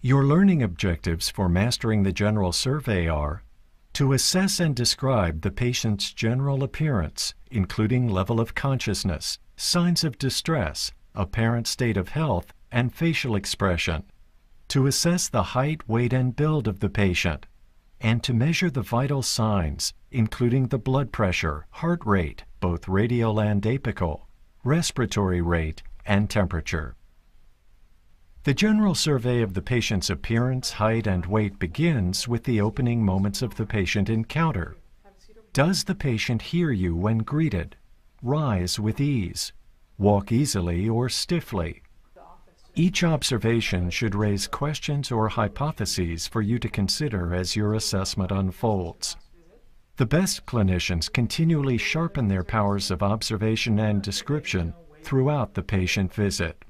Your learning objectives for mastering the general survey are to assess and describe the patient's general appearance, including level of consciousness, signs of distress, apparent state of health, and facial expression, to assess the height, weight, and build of the patient, and to measure the vital signs, including the blood pressure, heart rate, both radial and apical, respiratory rate, and temperature. The general survey of the patient's appearance, height, and weight begins with the opening moments of the patient encounter. Does the patient hear you when greeted? Rise with ease? Walk easily or stiffly? Each observation should raise questions or hypotheses for you to consider as your assessment unfolds. The best clinicians continually sharpen their powers of observation and description throughout the patient visit.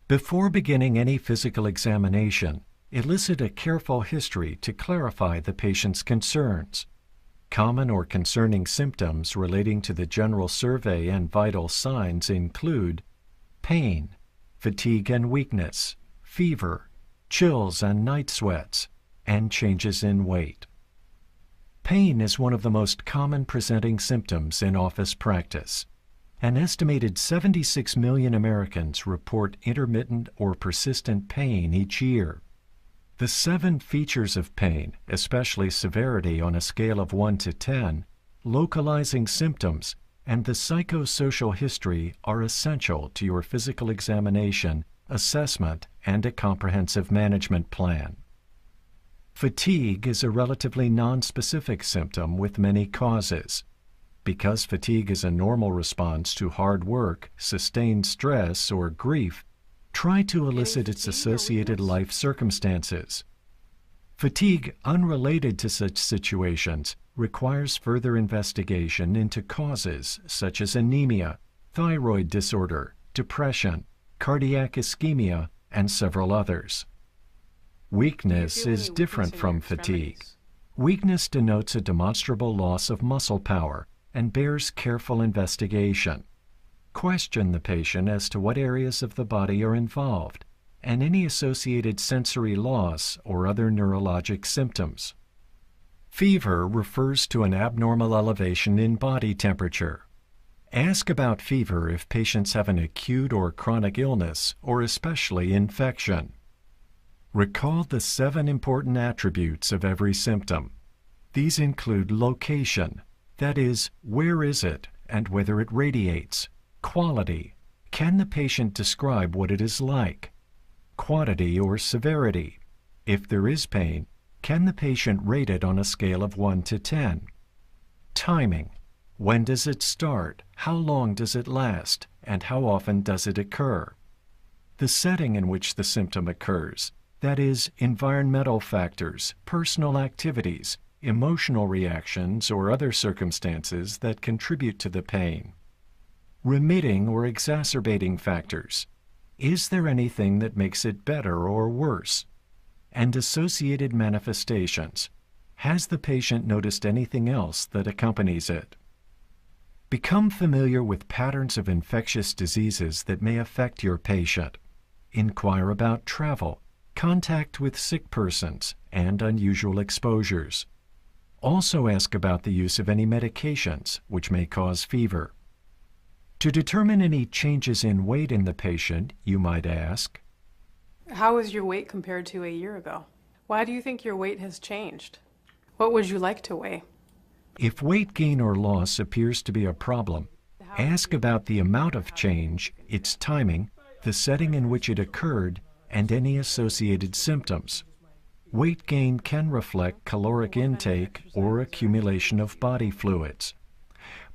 Before beginning any physical examination, elicit a careful history to clarify the patient's concerns. Common or concerning symptoms relating to the general survey and vital signs include pain, fatigue and weakness, fever, chills and night sweats, and changes in weight. Pain is one of the most common presenting symptoms in office practice. An estimated 76 million Americans report intermittent or persistent pain each year. The 7 features of pain, especially severity on a scale of 1 to 10, localizing symptoms, and the psychosocial history are essential to your physical examination, assessment, and a comprehensive management plan. Fatigue is a relatively nonspecific symptom with many causes. Because fatigue is a normal response to hard work, sustained stress, or grief, try to elicit its associated life circumstances. Fatigue unrelated to such situations requires further investigation into causes such as anemia, thyroid disorder, depression, cardiac ischemia, and several others. Weakness is different from fatigue. Weakness denotes a demonstrable loss of muscle power and bears careful investigation. Question the patient as to what areas of the body are involved and any associated sensory loss or other neurologic symptoms. Fever refers to an abnormal elevation in body temperature. Ask about fever if patients have an acute or chronic illness or especially infection. Recall the 7 important attributes of every symptom. These include location, that is, where is it and whether it radiates. Quality, can the patient describe what it is like? Quantity or severity, if there is pain, can the patient rate it on a scale of 1 to 10? Timing, when does it start, how long does it last, and how often does it occur? The setting in which the symptom occurs, that is, environmental factors, personal activities, emotional reactions, or other circumstances that contribute to the pain. Remitting or exacerbating factors. Is there anything that makes it better or worse? And associated manifestations. Has the patient noticed anything else that accompanies it? Become familiar with patterns of infectious diseases that may affect your patient. Inquire about travel, contact with sick persons, and unusual exposures. Also ask about the use of any medications which may cause fever. To determine any changes in weight in the patient, you might ask, how is your weight compared to a year ago? Why do you think your weight has changed? What would you like to weigh? If weight gain or loss appears to be a problem, ask about the amount of change, its timing, the setting in which it occurred, and any associated symptoms. Weight gain can reflect caloric intake or accumulation of body fluids.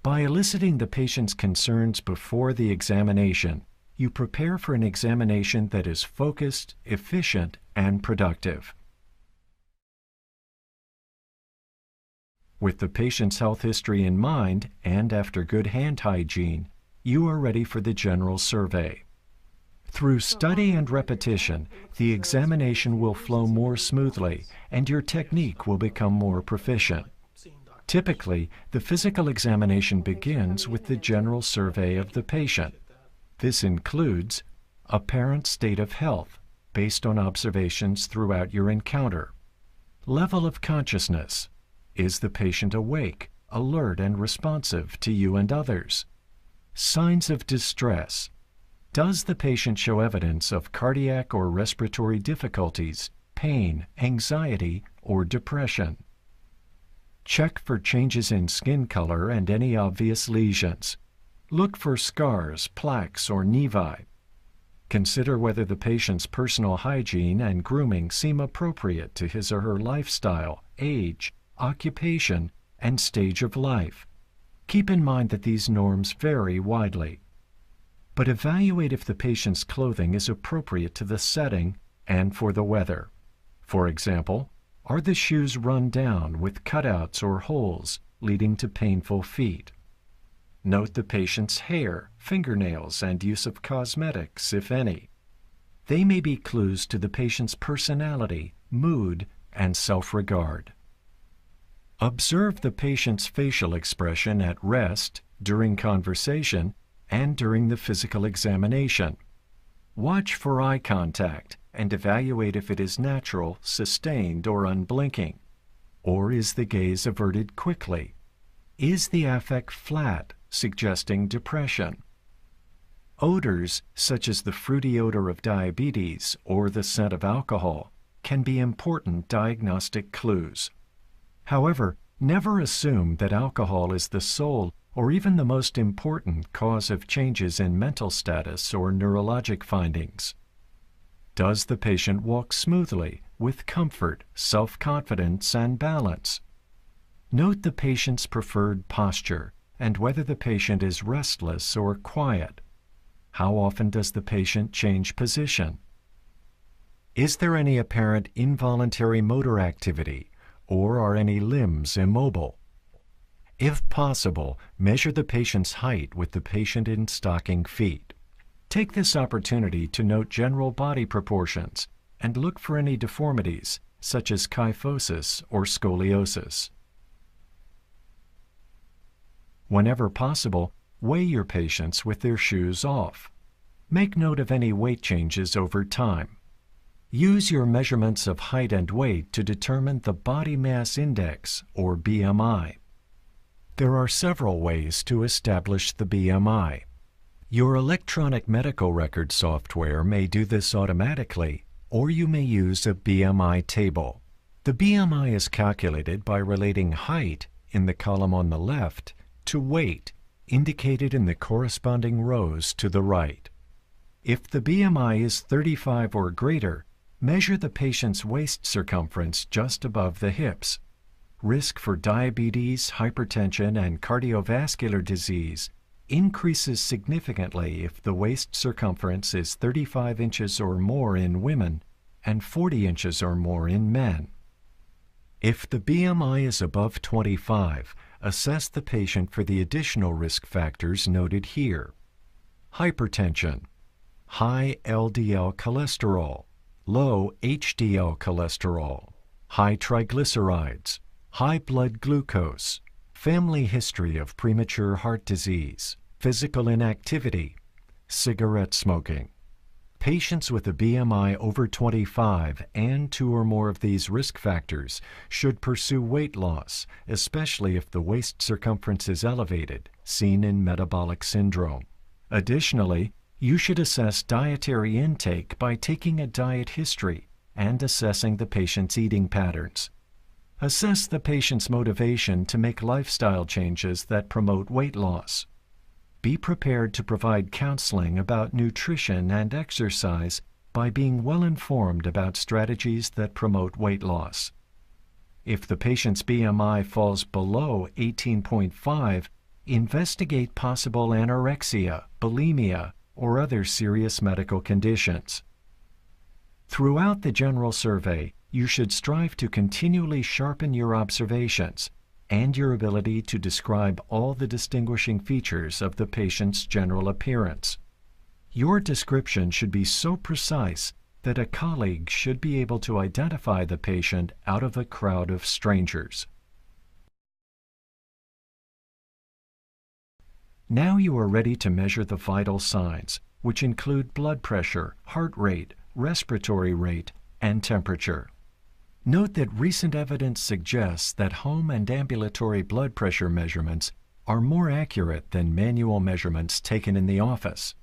By eliciting the patient's concerns before the examination, you prepare for an examination that is focused, efficient, and productive. With the patient's health history in mind, and after good hand hygiene, you are ready for the general survey. Through study and repetition, the examination will flow more smoothly, and your technique will become more proficient. Typically, the physical examination begins with the general survey of the patient. This includes apparent state of health based on observations throughout your encounter, level of consciousness, is the patient awake, alert, and responsive to you and others, signs of distress, does the patient show evidence of cardiac or respiratory difficulties, pain, anxiety, or depression. Check for changes in skin color and any obvious lesions. Look for scars, plaques, or nevi. Consider whether the patient's personal hygiene and grooming seem appropriate to his or her lifestyle, age, occupation, and stage of life. Keep in mind that these norms vary widely. But evaluate if the patient's clothing is appropriate to the setting and for the weather. For example, are the shoes run down with cutouts or holes leading to painful feet? Note the patient's hair, fingernails, and use of cosmetics, if any. They may be clues to the patient's personality, mood, and self-regard. Observe the patient's facial expression at rest, during conversation, and during the physical examination. Watch for eye contact and evaluate if it is natural, sustained, or unblinking. Or is the gaze averted quickly? Is the affect flat, suggesting depression? Odors, such as the fruity odor of diabetes or the scent of alcohol, can be important diagnostic clues. However, never assume that alcohol is the sole or even the most important cause of changes in mental status or neurologic findings. Does the patient walk smoothly, with comfort, self-confidence, and balance? Note the patient's preferred posture and whether the patient is restless or quiet. How often does the patient change position? Is there any apparent involuntary motor activity, or are any limbs immobile? If possible, measure the patient's height with the patient in stocking feet. Take this opportunity to note general body proportions and look for any deformities, such as kyphosis or scoliosis. Whenever possible, weigh your patients with their shoes off. Make note of any weight changes over time. Use your measurements of height and weight to determine the body mass index, or BMI. There are several ways to establish the BMI. Your electronic medical record software may do this automatically, or you may use a BMI table. The BMI is calculated by relating height, in the column on the left, to weight, indicated in the corresponding rows to the right. If the BMI is 35 or greater, measure the patient's waist circumference just above the hips. Risk for diabetes, hypertension, and cardiovascular disease increases significantly if the waist circumference is 35 inches or more in women and 40 inches or more in men. If the BMI is above 25, assess the patient for the additional risk factors noted here: hypertension, high LDL cholesterol, low HDL cholesterol, high triglycerides, high blood glucose, family history of premature heart disease, physical inactivity, cigarette smoking. Patients with a BMI over 25 and 2 or more of these risk factors should pursue weight loss, especially if the waist circumference is elevated, seen in metabolic syndrome. Additionally, you should assess dietary intake by taking a diet history and assessing the patient's eating patterns. Assess the patient's motivation to make lifestyle changes that promote weight loss. Be prepared to provide counseling about nutrition and exercise by being well informed about strategies that promote weight loss. If the patient's BMI falls below 18.5, investigate possible anorexia, bulimia, or other serious medical conditions. Throughout the general survey, you should strive to continually sharpen your observations and your ability to describe all the distinguishing features of the patient's general appearance. Your description should be so precise that a colleague should be able to identify the patient out of a crowd of strangers. Now you are ready to measure the vital signs, which include blood pressure, heart rate, respiratory rate, and temperature. Note that recent evidence suggests that home and ambulatory blood pressure measurements are more accurate than manual measurements taken in the office.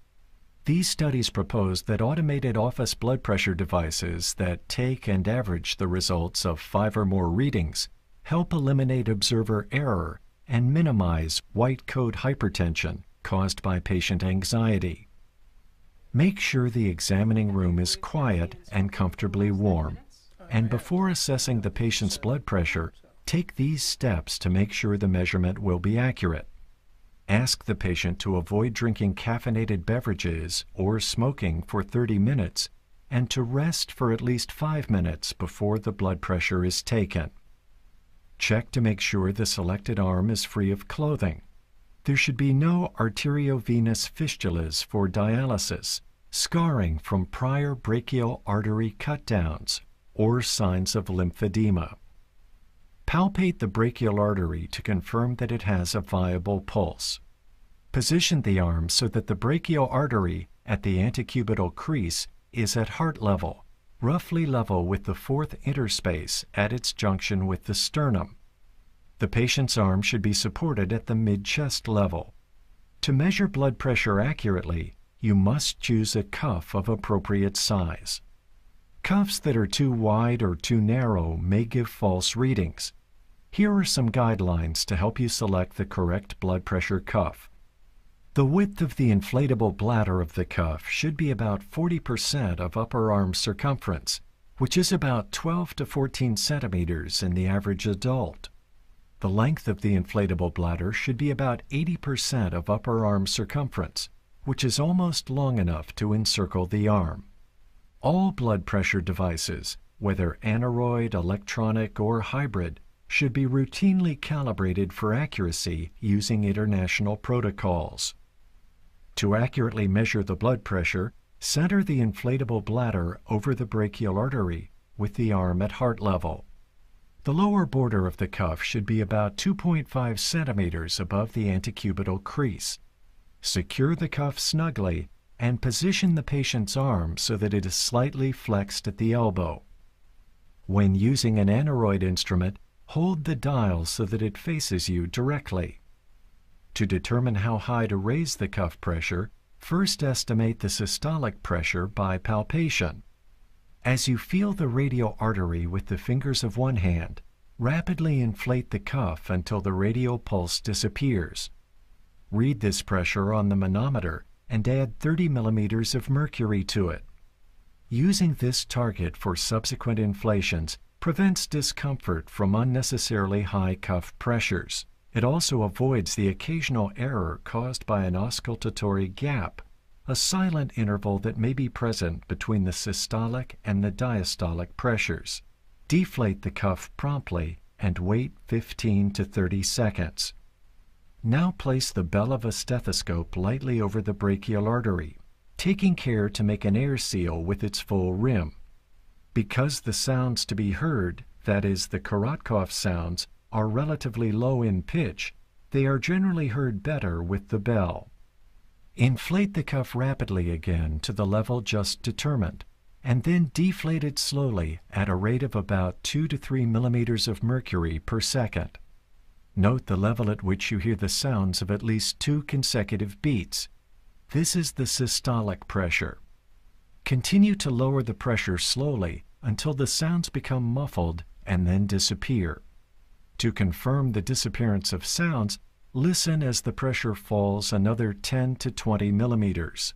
These studies propose that automated office blood pressure devices that take and average the results of 5 or more readings help eliminate observer error and minimize white coat hypertension caused by patient anxiety. Make sure the examining room is quiet and comfortably warm. And before assessing the patient's blood pressure, take these steps to make sure the measurement will be accurate. Ask the patient to avoid drinking caffeinated beverages or smoking for 30 minutes and to rest for at least 5 minutes before the blood pressure is taken. Check to make sure the selected arm is free of clothing. There should be no arteriovenous fistulas for dialysis, scarring from prior brachial artery cut-downs, or signs of lymphedema. Palpate the brachial artery to confirm that it has a viable pulse. Position the arm so that the brachial artery at the antecubital crease is at heart level, roughly level with the fourth interspace at its junction with the sternum. The patient's arm should be supported at the mid-chest level. To measure blood pressure accurately, you must choose a cuff of appropriate size. Cuffs that are too wide or too narrow may give false readings. Here are some guidelines to help you select the correct blood pressure cuff. The width of the inflatable bladder of the cuff should be about 40% of upper arm circumference, which is about 12 to 14 centimeters in the average adult. The length of the inflatable bladder should be about 80% of upper arm circumference, which is almost long enough to encircle the arm. All blood pressure devices, whether aneroid, electronic, or hybrid, should be routinely calibrated for accuracy using international protocols. To accurately measure the blood pressure, center the inflatable bladder over the brachial artery with the arm at heart level. The lower border of the cuff should be about 2.5 centimeters above the antecubital crease. Secure the cuff snugly and position the patient's arm so that it is slightly flexed at the elbow. When using an aneroid instrument, hold the dial so that it faces you directly. To determine how high to raise the cuff pressure, first estimate the systolic pressure by palpation. As you feel the radial artery with the fingers of one hand, rapidly inflate the cuff until the radial pulse disappears. Read this pressure on the manometer and add 30 millimeters of mercury to it. Using this target for subsequent inflations prevents discomfort from unnecessarily high cuff pressures. It also avoids the occasional error caused by an auscultatory gap, a silent interval that may be present between the systolic and the diastolic pressures. Deflate the cuff promptly and wait 15 to 30 seconds. Now place the bell of a stethoscope lightly over the brachial artery, taking care to make an air seal with its full rim. Because the sounds to be heard, that is, the Korotkov sounds, are relatively low in pitch, they are generally heard better with the bell. Inflate the cuff rapidly again to the level just determined, and then deflate it slowly at a rate of about 2 to 3 millimeters of mercury per second. Note the level at which you hear the sounds of at least 2 consecutive beats. This is the systolic pressure. Continue to lower the pressure slowly until the sounds become muffled and then disappear. To confirm the disappearance of sounds, listen as the pressure falls another 10 to 20 millimeters.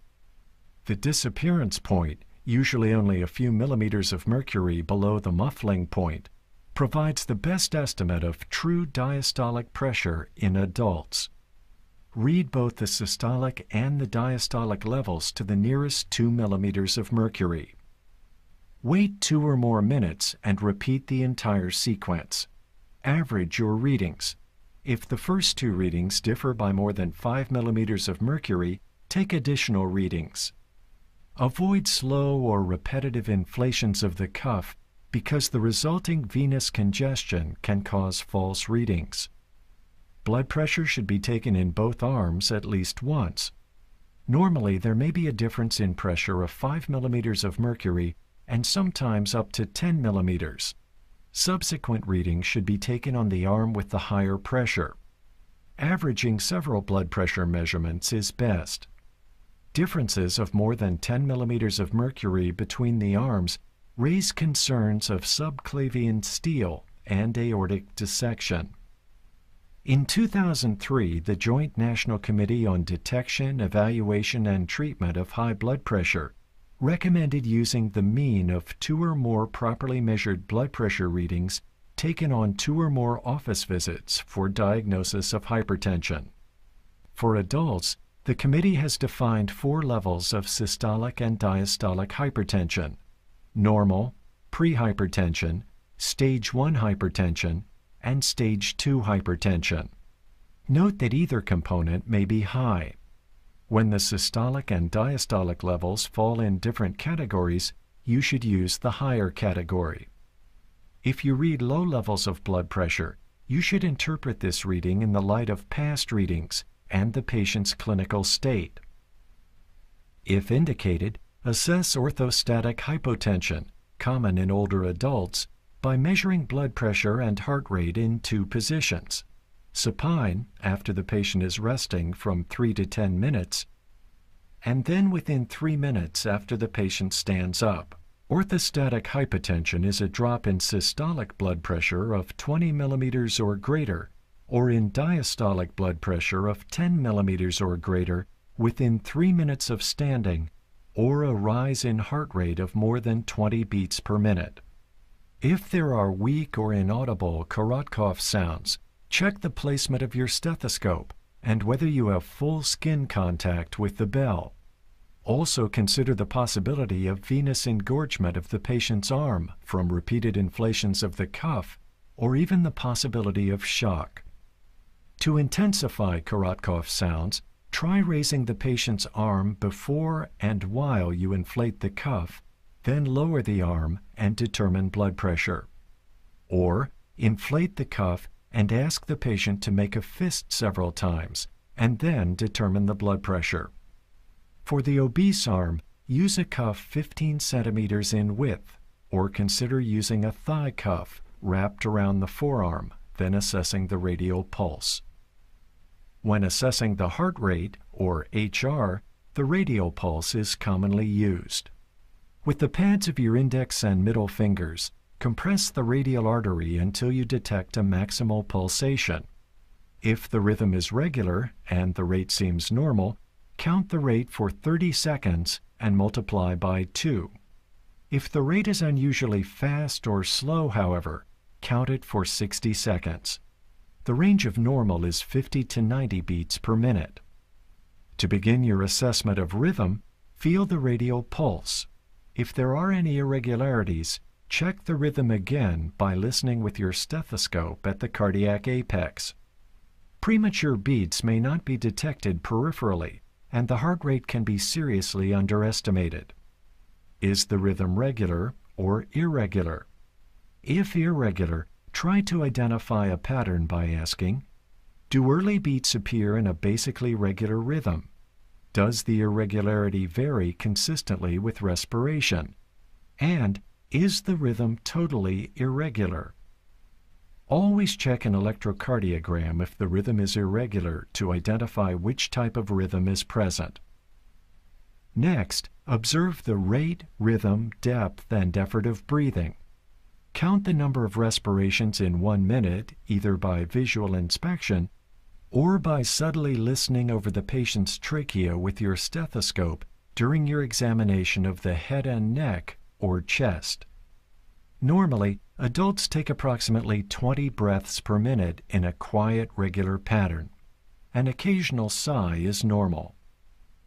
The disappearance point, usually only a few millimeters of mercury below the muffling point, provides the best estimate of true diastolic pressure in adults. Read both the systolic and the diastolic levels to the nearest 2 millimeters of mercury. Wait 2 or more minutes and repeat the entire sequence. Average your readings. If the first 2 readings differ by more than 5 millimeters of mercury, take additional readings. Avoid slow or repetitive inflations of the cuff because the resulting venous congestion can cause false readings. blood pressure should be taken in both arms at least once. Normally, there may be a difference in pressure of 5 millimeters of mercury and sometimes up to 10 millimeters. Subsequent readings should be taken on the arm with the higher pressure. Averaging several blood pressure measurements is best. Differences of more than 10 millimeters of mercury between the arms raise concerns of subclavian steel and aortic dissection. In 2003, the Joint National Committee on Detection, Evaluation, and Treatment of High Blood Pressure recommended using the mean of 2 or more properly measured blood pressure readings taken on 2 or more office visits for diagnosis of hypertension. For adults, the committee has defined 4 levels of systolic and diastolic hypertension: normal, prehypertension, stage 1 hypertension, and stage 2 hypertension. Note that either component may be high. When the systolic and diastolic levels fall in different categories, you should use the higher category. If you read low levels of blood pressure, you should interpret this reading in the light of past readings and the patient's clinical state. If indicated, assess orthostatic hypotension, common in older adults, by measuring blood pressure and heart rate in 2 positions: supine, after the patient is resting, from 3 to 10 minutes, and then within 3 minutes after the patient stands up. Orthostatic hypotension is a drop in systolic blood pressure of 20 millimeters or greater, or in diastolic blood pressure of 10 millimeters or greater within 3 minutes of standing, or a rise in heart rate of more than 20 beats per minute. If there are weak or inaudible Korotkov sounds, check the placement of your stethoscope and whether you have full skin contact with the bell. Also consider the possibility of venous engorgement of the patient's arm from repeated inflations of the cuff, or even the possibility of shock. To intensify Korotkov sounds, try raising the patient's arm before and while you inflate the cuff, then lower the arm and determine blood pressure. Or inflate the cuff and ask the patient to make a fist several times, and then determine the blood pressure. For the obese arm, use a cuff 15 centimeters in width, or consider using a thigh cuff wrapped around the forearm, then assessing the radial pulse. When assessing the heart rate, or HR, the radial pulse is commonly used. With the pads of your index and middle fingers, compress the radial artery until you detect a maximal pulsation. If the rhythm is regular and the rate seems normal, count the rate for 30 seconds and multiply by 2. If the rate is unusually fast or slow, however, count it for 60 seconds. The range of normal is 50 to 90 beats per minute. To begin your assessment of rhythm, feel the radial pulse. If there are any irregularities, check the rhythm again by listening with your stethoscope at the cardiac apex. Premature beats may not be detected peripherally, and the heart rate can be seriously underestimated. Is the rhythm regular or irregular? If irregular, try to identify a pattern by asking, do early beats appear in a basically regular rhythm? Does the irregularity vary consistently with respiration? And is the rhythm totally irregular? Always check an electrocardiogram if the rhythm is irregular to identify which type of rhythm is present. Next, observe the rate, rhythm, depth, and effort of breathing. Count the number of respirations in 1 minute, either by visual inspection or by subtly listening over the patient's trachea with your stethoscope during your examination of the head and neck or chest. Normally, adults take approximately 20 breaths per minute in a quiet, regular pattern. An occasional sigh is normal.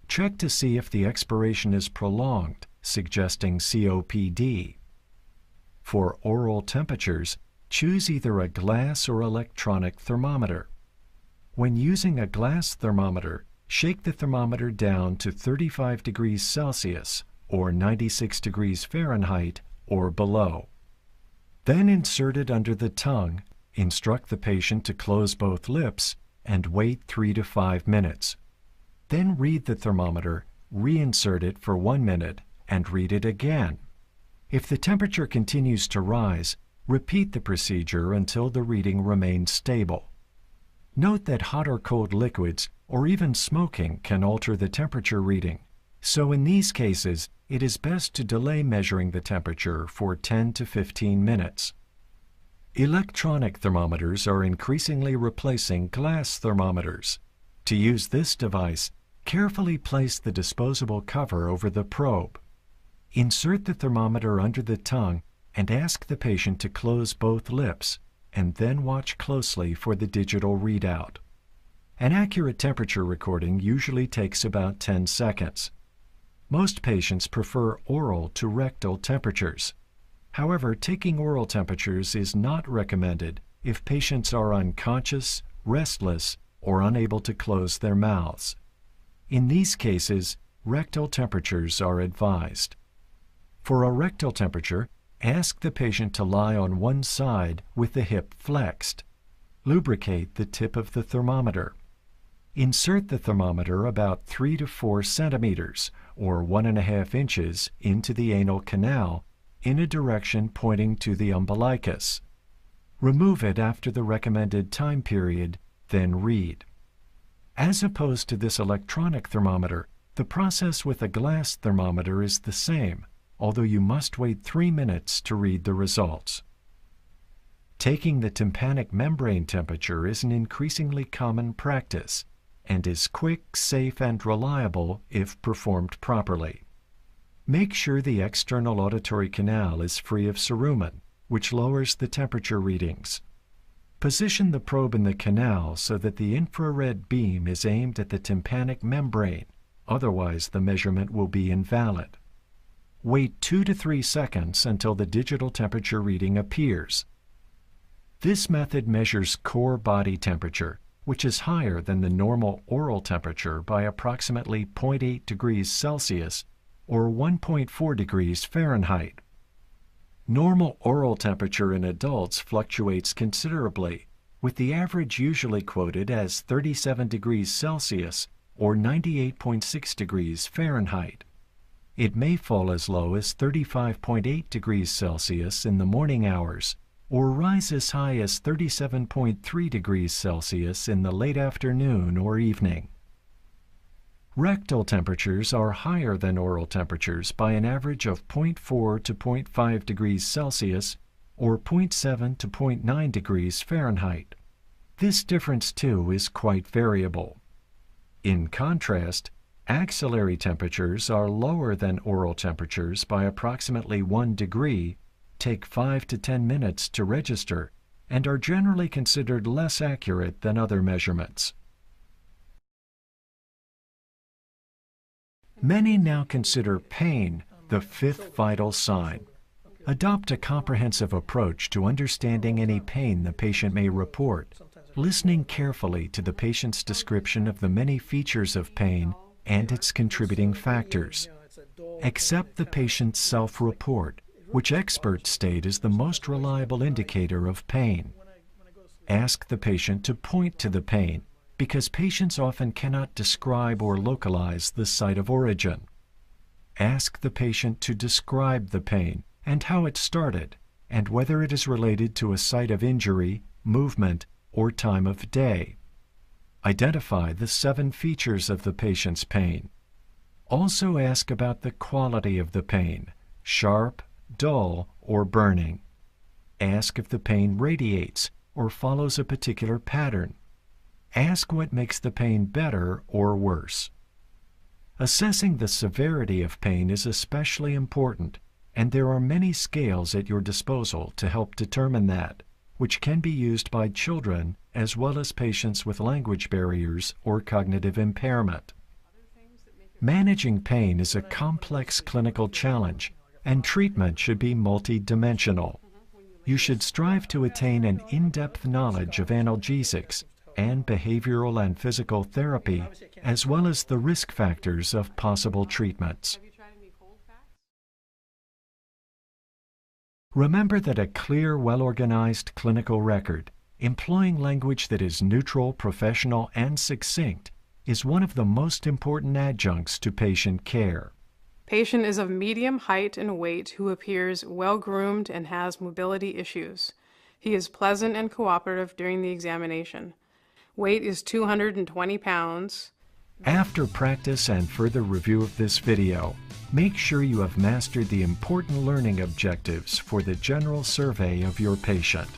Check to see if the expiration is prolonged, suggesting COPD. For oral temperatures, choose either a glass or electronic thermometer. When using a glass thermometer, shake the thermometer down to 35 degrees Celsius or 96 degrees Fahrenheit or below. Then insert it under the tongue, instruct the patient to close both lips, and wait 3 to 5 minutes. Then read the thermometer, reinsert it for 1 minute, and read it again. If the temperature continues to rise, repeat the procedure until the reading remains stable. Note that hot or cold liquids, or even smoking, can alter the temperature reading. So in these cases, it is best to delay measuring the temperature for 10 to 15 minutes. Electronic thermometers are increasingly replacing glass thermometers. To use this device, carefully place the disposable cover over the probe. Insert the thermometer under the tongue and ask the patient to close both lips, and then watch closely for the digital readout. An accurate temperature recording usually takes about 10 seconds. Most patients prefer oral to rectal temperatures. However, taking oral temperatures is not recommended if patients are unconscious, restless, or unable to close their mouths. In these cases, rectal temperatures are advised. For a rectal temperature, ask the patient to lie on one side with the hip flexed. Lubricate the tip of the thermometer. Insert the thermometer about 3 to 4 centimeters, or 1.5 inches, into the anal canal in a direction pointing to the umbilicus. Remove it after the recommended time period, then read. As opposed to this electronic thermometer, the process with a glass thermometer is the same, although you must wait 3 minutes to read the results. Taking the tympanic membrane temperature is an increasingly common practice and is quick, safe, and reliable if performed properly. Make sure the external auditory canal is free of cerumen, which lowers the temperature readings. Position the probe in the canal so that the infrared beam is aimed at the tympanic membrane, otherwise the measurement will be invalid. Wait 2 to 3 seconds until the digital temperature reading appears. This method measures core body temperature, which is higher than the normal oral temperature by approximately 0.8 degrees Celsius or 1.4 degrees Fahrenheit. Normal oral temperature in adults fluctuates considerably, with the average usually quoted as 37 degrees Celsius or 98.6 degrees Fahrenheit. It may fall as low as 35.8 degrees Celsius in the morning hours, or rise as high as 37.3 degrees Celsius in the late afternoon or evening. Rectal temperatures are higher than oral temperatures by an average of 0.4 to 0.5 degrees Celsius or 0.7 to 0.9 degrees Fahrenheit. This difference, too, is quite variable. In contrast, axillary temperatures are lower than oral temperatures by approximately 1 degree, take 5 to 10 minutes to register, and are generally considered less accurate than other measurements. Many now consider pain the fifth vital sign. Adopt a comprehensive approach to understanding any pain the patient may report, listening carefully to the patient's description of the many features of pain and its contributing factors. Accept the patient's self-report, which experts state is the most reliable indicator of pain. Ask the patient to point to the pain, because patients often cannot describe or localize the site of origin. Ask the patient to describe the pain and how it started, and whether it is related to a site of injury, movement, or time of day. Identify the 7 features of the patient's pain. Also ask about the quality of the pain, sharp, dull, or burning. Ask if the pain radiates or follows a particular pattern. Ask what makes the pain better or worse. Assessing the severity of pain is especially important, and there are many scales at your disposal to help determine that, which can be used by children as well as patients with language barriers or cognitive impairment. Managing pain is a complex clinical challenge, and treatment should be multidimensional. You should strive to attain an in-depth knowledge of analgesics and behavioral and physical therapy, as well as the risk factors of possible treatments. Remember that a clear, well-organized clinical record, Employing language that is neutral, professional, and succinct is one of the most important adjuncts to patient care. Patient is of medium height and weight who appears well-groomed and has mobility issues. He is pleasant and cooperative during the examination. Weight is 220 pounds. After practice and further review of this video, make sure you have mastered the important learning objectives for the general survey of your patient.